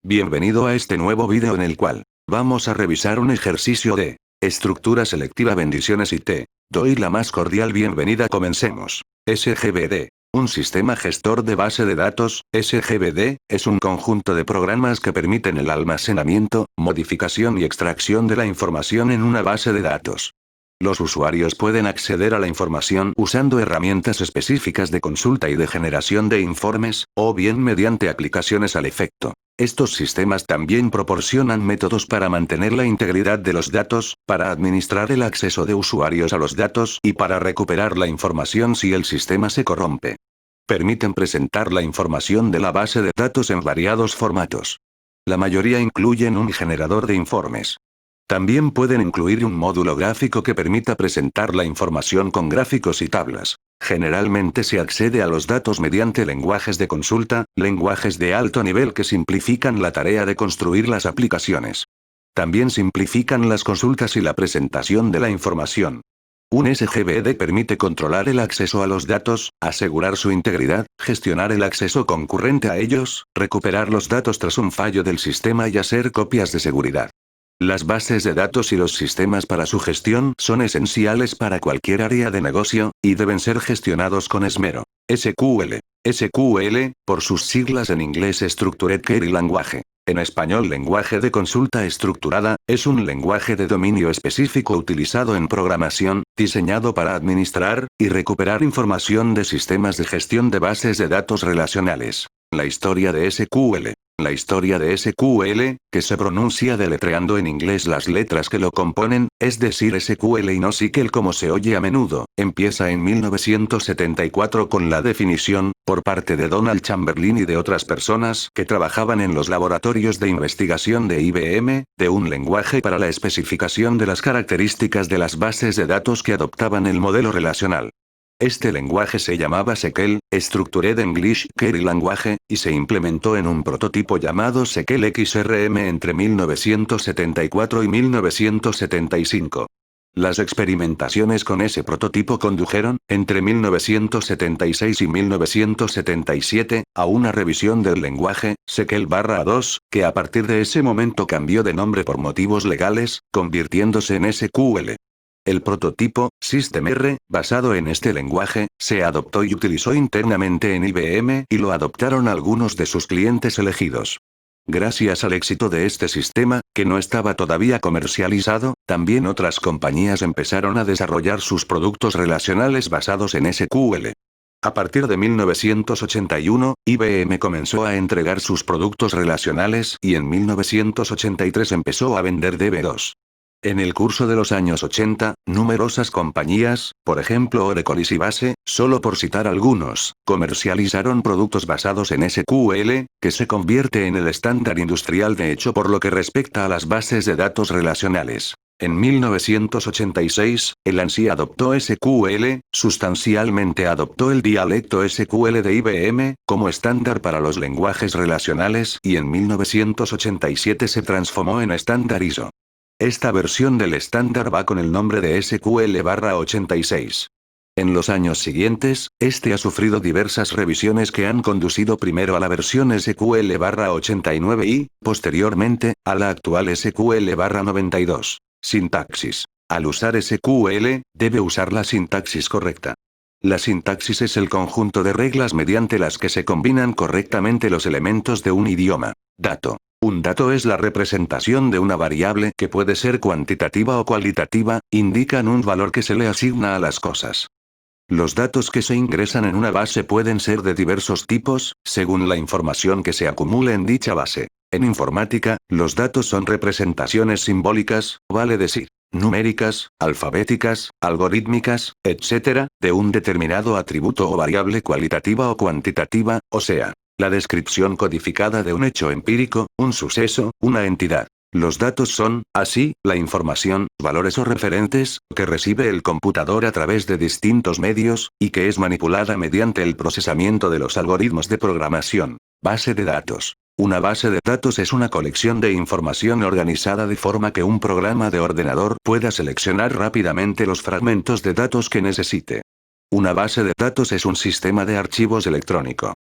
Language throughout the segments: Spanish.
Bienvenido a este nuevo vídeo en el cual vamos a revisar un ejercicio de estructura selectiva. Bendiciones y te doy la más cordial bienvenida. Comencemos. SGBD. Un sistema gestor de base de datos. SGBD es un conjunto de programas que permiten el almacenamiento, modificación y extracción de la información en una base de datos. Los usuarios pueden acceder a la información usando herramientas específicas de consulta y de generación de informes, o bien mediante aplicaciones al efecto. Estos sistemas también proporcionan métodos para mantener la integridad de los datos, para administrar el acceso de usuarios a los datos y para recuperar la información si el sistema se corrompe. Permiten presentar la información de la base de datos en variados formatos. La mayoría incluyen un generador de informes. También pueden incluir un módulo gráfico que permita presentar la información con gráficos y tablas. Generalmente se accede a los datos mediante lenguajes de consulta, lenguajes de alto nivel que simplifican la tarea de construir las aplicaciones. También simplifican las consultas y la presentación de la información. Un SGBD permite controlar el acceso a los datos, asegurar su integridad, gestionar el acceso concurrente a ellos, recuperar los datos tras un fallo del sistema y hacer copias de seguridad. Las bases de datos y los sistemas para su gestión son esenciales para cualquier área de negocio, y deben ser gestionados con esmero. SQL. SQL, por sus siglas en inglés Structured Query Language. En español lenguaje de consulta estructurada, es un lenguaje de dominio específico utilizado en programación, diseñado para administrar y recuperar información de sistemas de gestión de bases de datos relacionales. La historia de SQL. La historia de SQL, que se pronuncia deletreando en inglés las letras que lo componen, es decir SQL y no SQL como se oye a menudo, empieza en 1974 con la definición, por parte de Donald Chamberlain y de otras personas que trabajaban en los laboratorios de investigación de IBM, de un lenguaje para la especificación de las características de las bases de datos que adoptaban el modelo relacional. Este lenguaje se llamaba SQL, Structured English Query Language, y se implementó en un prototipo llamado SQL XRM entre 1974 y 1975. Las experimentaciones con ese prototipo condujeron, entre 1976 y 1977, a una revisión del lenguaje, SQL/2, que a partir de ese momento cambió de nombre por motivos legales, convirtiéndose en SQL. El prototipo, System-R, basado en este lenguaje, se adoptó y utilizó internamente en IBM y lo adoptaron algunos de sus clientes elegidos. Gracias al éxito de este sistema, que no estaba todavía comercializado, también otras compañías empezaron a desarrollar sus productos relacionales basados en SQL. A partir de 1981, IBM comenzó a entregar sus productos relacionales y en 1983 empezó a vender DB2. En el curso de los años 80, numerosas compañías, por ejemplo Oracle y Sybase, solo por citar algunos, comercializaron productos basados en SQL, que se convierte en el estándar industrial de hecho por lo que respecta a las bases de datos relacionales. En 1986, el ANSI adoptó SQL, sustancialmente adoptó el dialecto SQL de IBM, como estándar para los lenguajes relacionales y en 1987 se transformó en estándar ISO. Esta versión del estándar va con el nombre de SQL/86. En los años siguientes, este ha sufrido diversas revisiones que han conducido primero a la versión SQL/89 y, posteriormente, a la actual SQL/92. Sintaxis. Al usar SQL, debe usar la sintaxis correcta. La sintaxis es el conjunto de reglas mediante las que se combinan correctamente los elementos de un idioma. Dato. Un dato es la representación de una variable que puede ser cuantitativa o cualitativa, indican un valor que se le asigna a las cosas. Los datos que se ingresan en una base pueden ser de diversos tipos, según la información que se acumule en dicha base. En informática, los datos son representaciones simbólicas, vale decir, numéricas, alfabéticas, algorítmicas, etc., de un determinado atributo o variable cualitativa o cuantitativa, o sea, la descripción codificada de un hecho empírico, un suceso, una entidad. Los datos son, así, la información, valores o referentes, que recibe el computador a través de distintos medios, y que es manipulada mediante el procesamiento de los algoritmos de programación. Base de datos. Una base de datos es una colección de información organizada de forma que un programa de ordenador pueda seleccionar rápidamente los fragmentos de datos que necesite. Una base de datos es un sistema de archivos electrónico.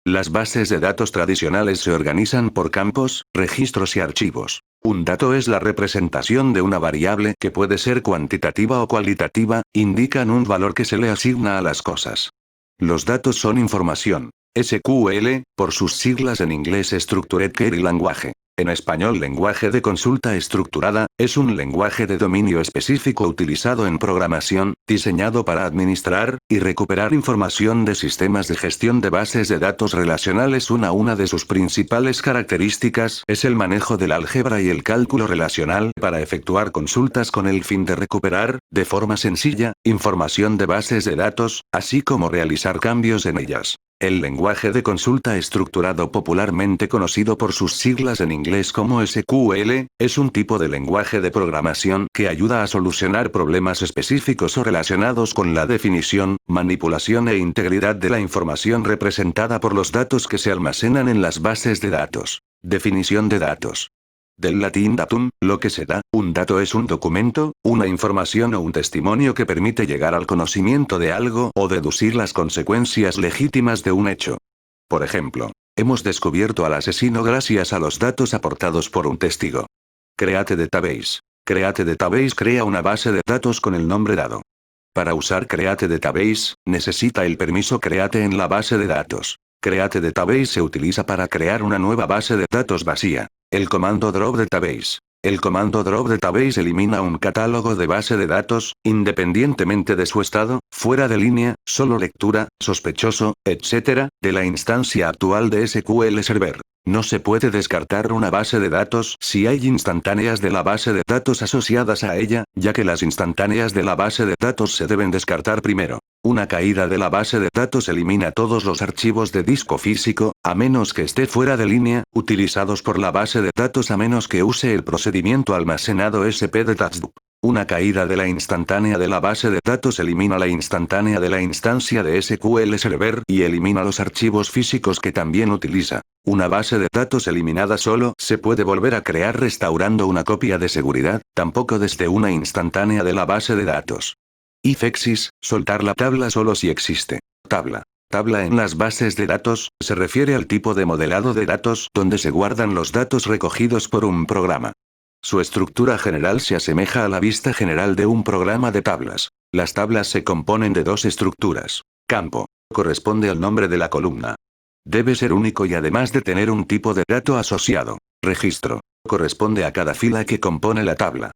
Las bases de datos tradicionales se organizan por campos, registros y archivos. Un dato es la representación de una variable que puede ser cuantitativa o cualitativa, indican un valor que se le asigna a las cosas. Los datos son información. SQL, por sus siglas en inglés Structured Query Language. En español lenguaje de consulta estructurada, es un lenguaje de dominio específico utilizado en programación, diseñado para administrar y recuperar información de sistemas de gestión de bases de datos relacionales. Una de sus principales características es el manejo del álgebra y el cálculo relacional para efectuar consultas con el fin de recuperar, de forma sencilla, información de bases de datos, así como realizar cambios en ellas. El lenguaje de consulta estructurado, popularmente conocido por sus siglas en inglés como SQL, es un tipo de lenguaje de programación que ayuda a solucionar problemas específicos o relacionados con la definición, manipulación e integridad de la información representada por los datos que se almacenan en las bases de datos. Definición de datos. Del latín datum, lo que se da, un dato es un documento, una información o un testimonio que permite llegar al conocimiento de algo o deducir las consecuencias legítimas de un hecho. Por ejemplo, hemos descubierto al asesino gracias a los datos aportados por un testigo. Create Database. Create Database crea una base de datos con el nombre dado. Para usar Create Database, necesita el permiso Create en la base de datos. Create Database se utiliza para crear una nueva base de datos vacía. El comando Drop Database. El comando Drop Database elimina un catálogo de base de datos, independientemente de su estado, fuera de línea, solo lectura, sospechoso, etc., de la instancia actual de SQL Server. No se puede descartar una base de datos si hay instantáneas de la base de datos asociadas a ella, ya que las instantáneas de la base de datos se deben descartar primero. Una caída de la base de datos elimina todos los archivos de disco físico, a menos que esté fuera de línea, utilizados por la base de datos a menos que use el procedimiento almacenado SP-Detached. Una caída de la instantánea de la base de datos elimina la instantánea de la instancia de SQL Server y elimina los archivos físicos que también utiliza. Una base de datos eliminada solo se puede volver a crear restaurando una copia de seguridad, tampoco desde una instantánea de la base de datos. Ifexis, soltar la tabla solo si existe. Tabla. Tabla en las bases de datos, se refiere al tipo de modelado de datos donde se guardan los datos recogidos por un programa. Su estructura general se asemeja a la vista general de un programa de tablas. Las tablas se componen de dos estructuras. Campo. Corresponde al nombre de la columna. Debe ser único y además de tener un tipo de dato asociado. Registro. Corresponde a cada fila que compone la tabla.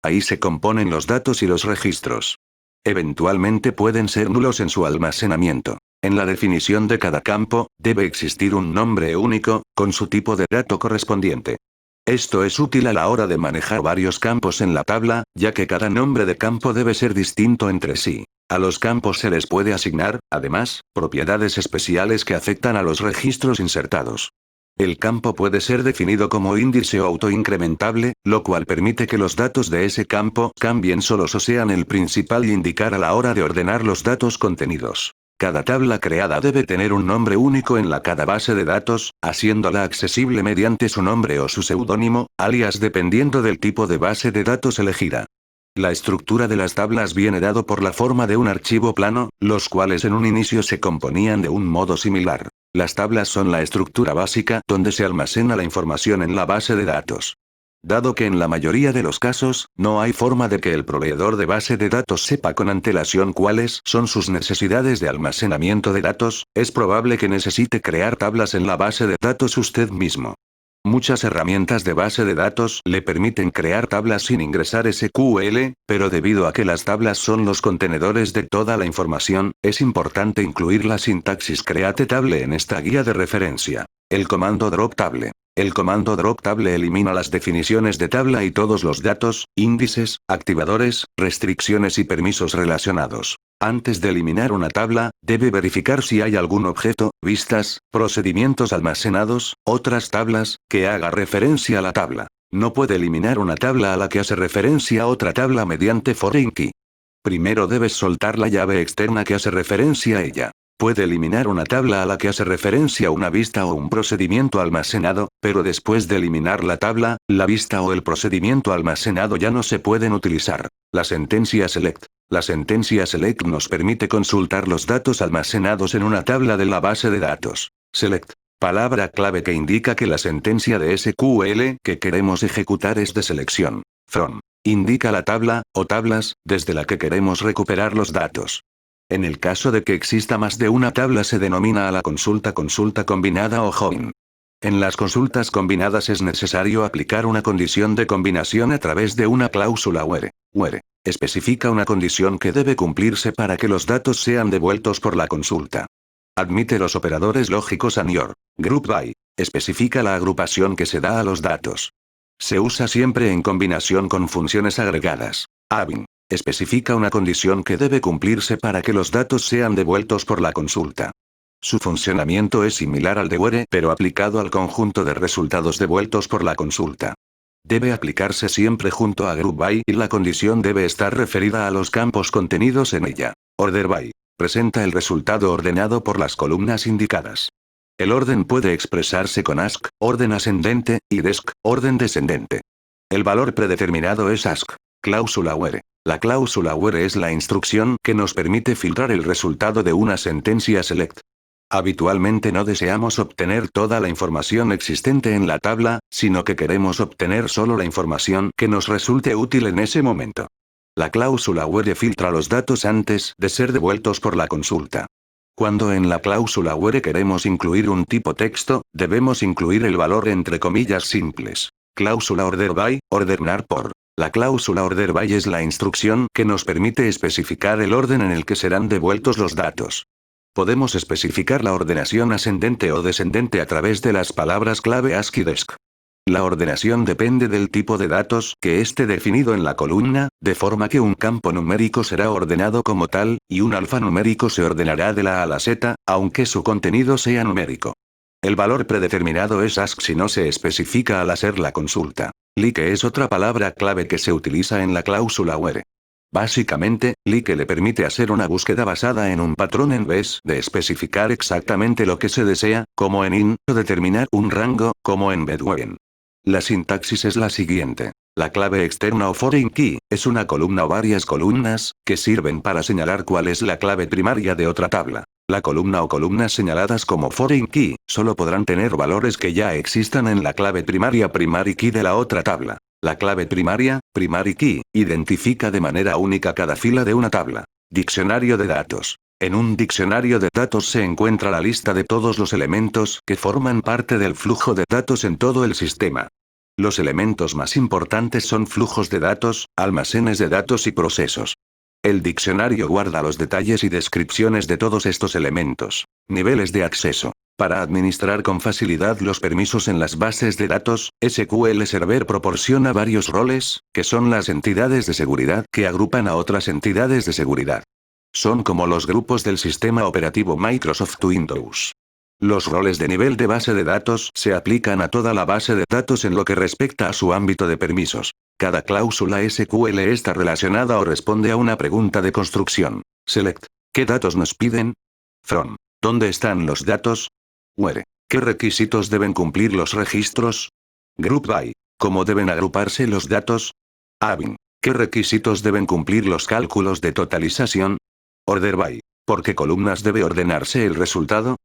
Ahí se componen los datos y los registros. Eventualmente pueden ser nulos en su almacenamiento. En la definición de cada campo, debe existir un nombre único, con su tipo de dato correspondiente. Esto es útil a la hora de manejar varios campos en la tabla, ya que cada nombre de campo debe ser distinto entre sí. A los campos se les puede asignar, además, propiedades especiales que afectan a los registros insertados. El campo puede ser definido como índice o autoincrementable, lo cual permite que los datos de ese campo cambien solos o sean el principal y indicar a la hora de ordenar los datos contenidos. Cada tabla creada debe tener un nombre único en cada base de datos, haciéndola accesible mediante su nombre o su seudónimo, alias dependiendo del tipo de base de datos elegida. La estructura de las tablas viene dado por la forma de un archivo plano, los cuales en un inicio se componían de un modo similar. Las tablas son la estructura básica donde se almacena la información en la base de datos. Dado que en la mayoría de los casos, no hay forma de que el proveedor de base de datos sepa con antelación cuáles son sus necesidades de almacenamiento de datos, es probable que necesite crear tablas en la base de datos usted mismo. Muchas herramientas de base de datos le permiten crear tablas sin ingresar SQL, pero debido a que las tablas son los contenedores de toda la información, es importante incluir la sintaxis create table en esta guía de referencia. El comando drop table. El comando drop table elimina las definiciones de tabla y todos los datos, índices, activadores, restricciones y permisos relacionados. Antes de eliminar una tabla, debe verificar si hay algún objeto, vistas, procedimientos almacenados, otras tablas, que haga referencia a la tabla. No puede eliminar una tabla a la que hace referencia a otra tabla mediante foreign key. Primero debes soltar la llave externa que hace referencia a ella. Puede eliminar una tabla a la que hace referencia una vista o un procedimiento almacenado, pero después de eliminar la tabla, la vista o el procedimiento almacenado ya no se pueden utilizar. La sentencia select. La sentencia select nos permite consultar los datos almacenados en una tabla de la base de datos. Select. Palabra clave que indica que la sentencia de SQL que queremos ejecutar es de selección. From. Indica la tabla, o tablas, desde la que queremos recuperar los datos. En el caso de que exista más de una tabla se denomina a la consulta combinada o join. En las consultas combinadas es necesario aplicar una condición de combinación a través de una cláusula where. Where especifica una condición que debe cumplirse para que los datos sean devueltos por la consulta. Admite los operadores lógicos AND y OR. Group by especifica la agrupación que se da a los datos. Se usa siempre en combinación con funciones agregadas. ABIN especifica una condición que debe cumplirse para que los datos sean devueltos por la consulta. Su funcionamiento es similar al de where, pero aplicado al conjunto de resultados devueltos por la consulta. Debe aplicarse siempre junto a group by y la condición debe estar referida a los campos contenidos en ella. Order by presenta el resultado ordenado por las columnas indicadas. El orden puede expresarse con ask, orden ascendente, y desc, orden descendente. El valor predeterminado es ask. Cláusula where. La cláusula where es la instrucción que nos permite filtrar el resultado de una sentencia select. Habitualmente no deseamos obtener toda la información existente en la tabla, sino que queremos obtener solo la información que nos resulte útil en ese momento. La cláusula where filtra los datos antes de ser devueltos por la consulta. Cuando en la cláusula where queremos incluir un tipo texto, debemos incluir el valor entre comillas simples. Cláusula order by, ordenar por. La cláusula order by es la instrucción que nos permite especificar el orden en el que serán devueltos los datos. Podemos especificar la ordenación ascendente o descendente a través de las palabras clave ask y desc. La ordenación depende del tipo de datos que esté definido en la columna, de forma que un campo numérico será ordenado como tal, y un alfanumérico se ordenará de la A a la Z, aunque su contenido sea numérico. El valor predeterminado es ask si no se especifica al hacer la consulta. Like es otra palabra clave que se utiliza en la cláusula where. Básicamente, like le permite hacer una búsqueda basada en un patrón en vez de especificar exactamente lo que se desea, como en int, o determinar un rango, como en bedouin. La sintaxis es la siguiente. La clave externa o foreign key es una columna o varias columnas que sirven para señalar cuál es la clave primaria de otra tabla. La columna o columnas señaladas como foreign key solo podrán tener valores que ya existan en la clave primaria primary key de la otra tabla. La clave primaria, primary key, identifica de manera única cada fila de una tabla. Diccionario de datos. En un diccionario de datos se encuentra la lista de todos los elementos que forman parte del flujo de datos en todo el sistema. Los elementos más importantes son flujos de datos, almacenes de datos y procesos. El diccionario guarda los detalles y descripciones de todos estos elementos. Niveles de acceso. Para administrar con facilidad los permisos en las bases de datos, SQL Server proporciona varios roles, que son las entidades de seguridad que agrupan a otras entidades de seguridad. Son como los grupos del sistema operativo Microsoft Windows. Los roles de nivel de base de datos se aplican a toda la base de datos en lo que respecta a su ámbito de permisos. Cada cláusula SQL está relacionada o responde a una pregunta de construcción. Select. ¿Qué datos nos piden? From. ¿Dónde están los datos? Where. ¿Qué requisitos deben cumplir los registros? Group by. ¿Cómo deben agruparse los datos? Abin. ¿Qué requisitos deben cumplir los cálculos de totalización? Order by. ¿Por qué columnas debe ordenarse el resultado?